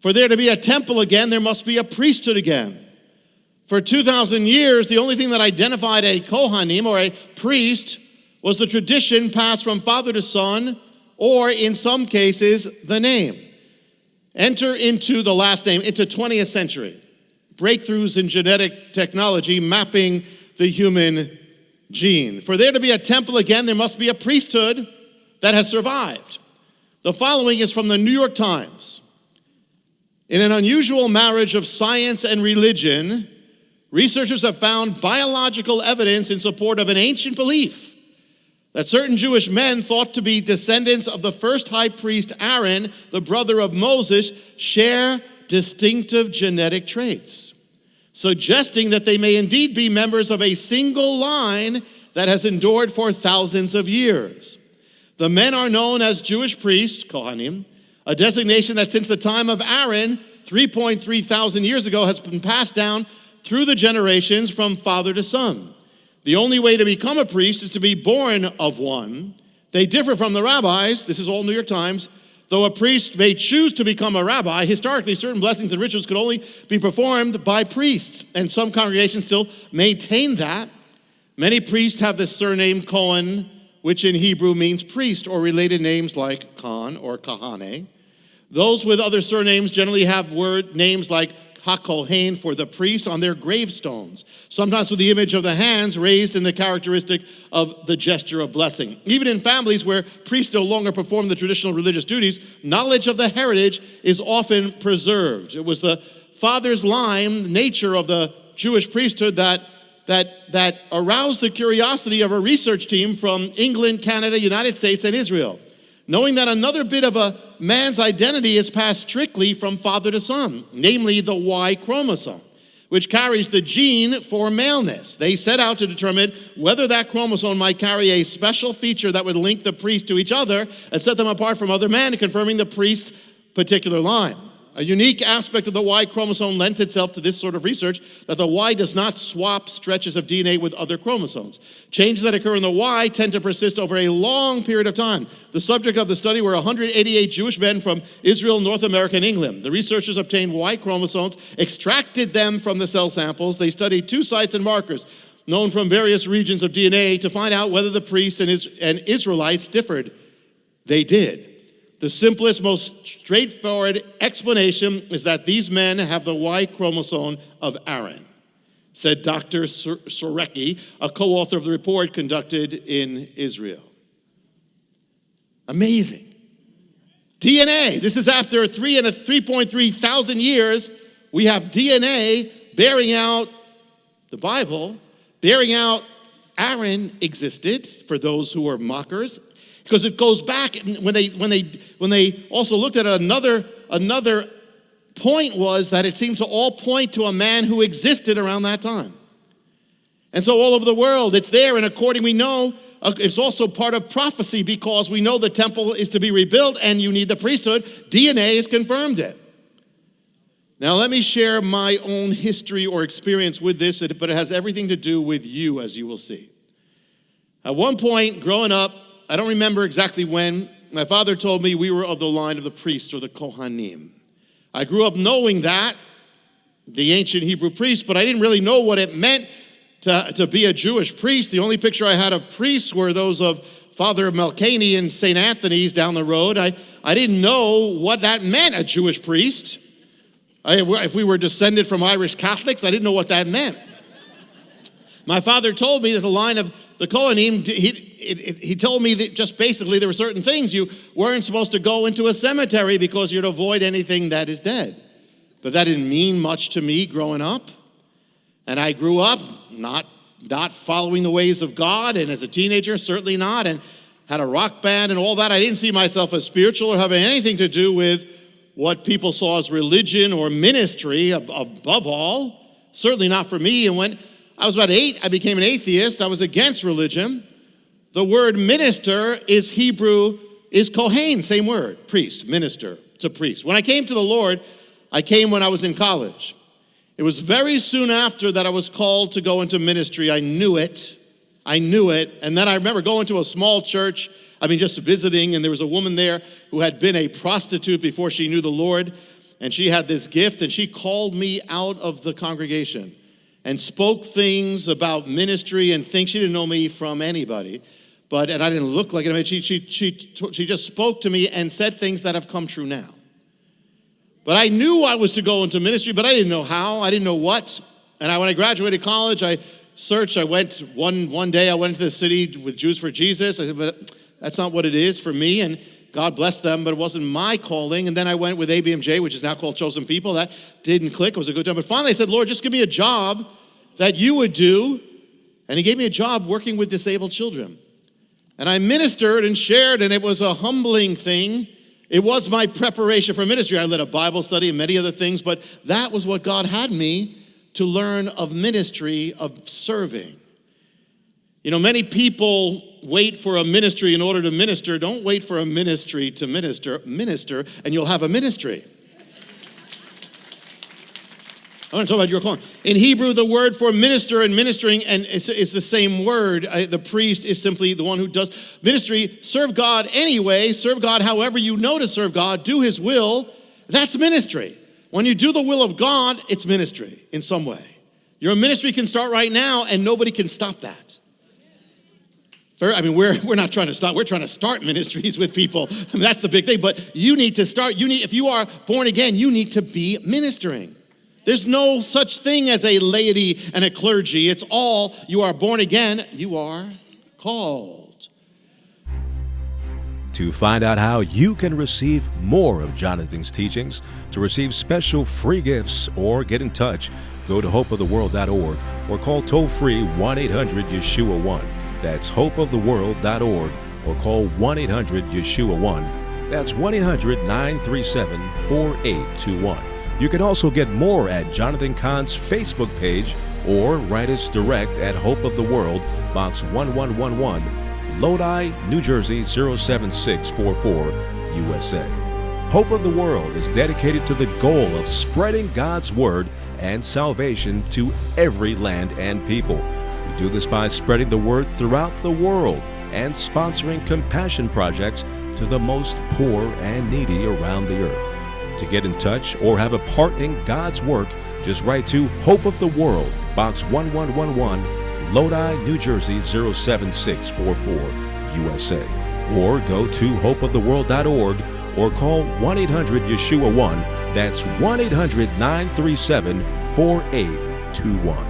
For there to be a temple again, there must be a priesthood again. For 2,000 years, the only thing that identified a Kohanim, or a priest, was the tradition passed from father to son, or in some cases, the name. Enter into the last name, into 20th century. Breakthroughs in genetic technology mapping the human gene. For there to be a temple again, there must be a priesthood that has survived. The following is from the New York Times. In an unusual marriage of science and religion, researchers have found biological evidence in support of an ancient belief that certain Jewish men thought to be descendants of the first high priest Aaron, the brother of Moses, share distinctive genetic traits, suggesting that they may indeed be members of a single line that has endured for thousands of years. The men are known as Jewish priests, Kohanim, a designation that since the time of Aaron, 3.3 thousand years ago, has been passed down through the generations from father to son. The only way to become a priest is to be born of one. They differ from the rabbis. This is all New York Times. Though a priest may choose to become a rabbi, historically certain blessings and rituals could only be performed by priests, and some congregations still maintain that. Many priests have the surname Cohen, which in Hebrew means priest, or related names like Cahn or Kahane. Those with other surnames generally have word names like HaKohen for the priest on their gravestones, sometimes with the image of the hands raised in the characteristic of the gesture of blessing. Even in families where priests no longer perform the traditional religious duties, knowledge of the heritage is often preserved. It was the father's line, nature of the Jewish priesthood that aroused the curiosity of a research team from England, Canada, United States, and Israel, knowing that another bit of a man's identity is passed strictly from father to son, namely the Y chromosome, which carries the gene for maleness. They set out to determine whether that chromosome might carry a special feature that would link the priest to each other and set them apart from other men, confirming the priest's particular line. A unique aspect of the Y chromosome lends itself to this sort of research, that the Y does not swap stretches of DNA with other chromosomes. Changes that occur in the Y tend to persist over a long period of time. The subject of the study were 188 Jewish men from Israel, North America, and England. The researchers obtained Y chromosomes, extracted them from the cell samples. They studied 2 sites and markers known from various regions of DNA to find out whether the priests and Israelites differed. They did. The simplest, most straightforward explanation is that these men have the Y chromosome of Aaron, said Dr. Sorecki, a co-author of the report conducted in Israel. Amazing. DNA. This is after 3.3 thousand years. We have DNA bearing out the Bible, bearing out Aaron existed, for those who are mockers. Because it goes back, when they also looked at it, another point was that it seemed to all point to a man who existed around that time. And so all over the world, it's there, and according we know, it's also part of prophecy, because we know the temple is to be rebuilt and you need the priesthood. DNA has confirmed it. Now let me share my own history or experience with this, but it has everything to do with you, as you will see. At one point, growing up, I don't remember exactly when, my father told me we were of the line of the priests, or the Kohanim. I grew up knowing that, the ancient Hebrew priests, but I didn't really know what it meant to be a Jewish priest. The only picture I had of priests were those of Father Melchani in St. Anthony's down the road. I didn't know what that meant, a Jewish priest. If we were descended from Irish Catholics, I didn't know what that meant. My father told me that the line of the Kohanim, he told me that just basically there were certain things. You weren't supposed to go into a cemetery because you'd avoid anything that is dead. But that didn't mean much to me growing up. And I grew up not following the ways of God, and as a teenager, certainly not, and had a rock band and all that. I didn't see myself as spiritual or having anything to do with what people saw as religion or ministry above all. Certainly not for me. And when I was about 8, I became an atheist. I was against religion. The word minister is Hebrew, is Kohen, same word, priest, minister, it's a priest. When I came to the Lord, I came when I was in college. It was very soon after that I was called to go into ministry. I knew it. And then I remember going to a small church, just visiting, and there was a woman there who had been a prostitute before she knew the Lord. and she had this gift, and she called me out of the congregation and spoke things about ministry and things. She didn't know me from anybody, and I didn't look like it. I mean, she just spoke to me and said things that have come true now. But I knew I was to go into ministry, but I didn't know how. I didn't know what. And when I graduated college, I searched. I went one day. I went into the city with Jews for Jesus. I said, but that's not what it is for me. And God bless them, but it wasn't my calling. And then I went with ABMJ, which is now called Chosen People. That didn't click. It was a good time. But finally I said, Lord, just give me a job that you would do. And he gave me a job working with disabled children. And I ministered and shared, and it was a humbling thing. It was my preparation for ministry. I led a Bible study and many other things, but that was what God had me to learn of ministry, of serving. You know, many people wait for a ministry in order to minister. Don't wait for a ministry to minister. Minister, and you'll have a ministry. I want to talk about your calling. In Hebrew, the word for minister and ministering, and it's the same word. The priest is simply the one who does ministry. Serve God anyway. Serve God however you know to serve God. Do his will. That's ministry. When you do the will of God, it's ministry in some way. Your ministry can start right now, and nobody can stop that. I mean, we're not trying to stop. We're trying to start ministries with people. I mean, that's the big thing. But you need to start. If you are born again, you need to be ministering. There's no such thing as a laity and a clergy. It's all, you are born again, you are called. To find out how you can receive more of Jonathan's teachings, to receive special free gifts, or get in touch, go to hopeoftheworld.org or call toll-free 1-800-YESHUA-1. That's hopeoftheworld.org or call 1-800-YESHUA-1. That's 1-800-937-4821. You can also get more at Jonathan Cahn's Facebook page or write us direct at Hope of the World, Box 1111, Lodi, New Jersey 07644, USA. Hope of the World is dedicated to the goal of spreading God's Word and salvation to every land and people. We do this by spreading the Word throughout the world and sponsoring compassion projects to the most poor and needy around the earth. To get in touch or have a part in God's work, just write to Hope of the World, Box 1111, Lodi, New Jersey 07644, USA. Or go to hopeoftheworld.org or call 1-800-YESHUA-1. That's 1-800-937-4821.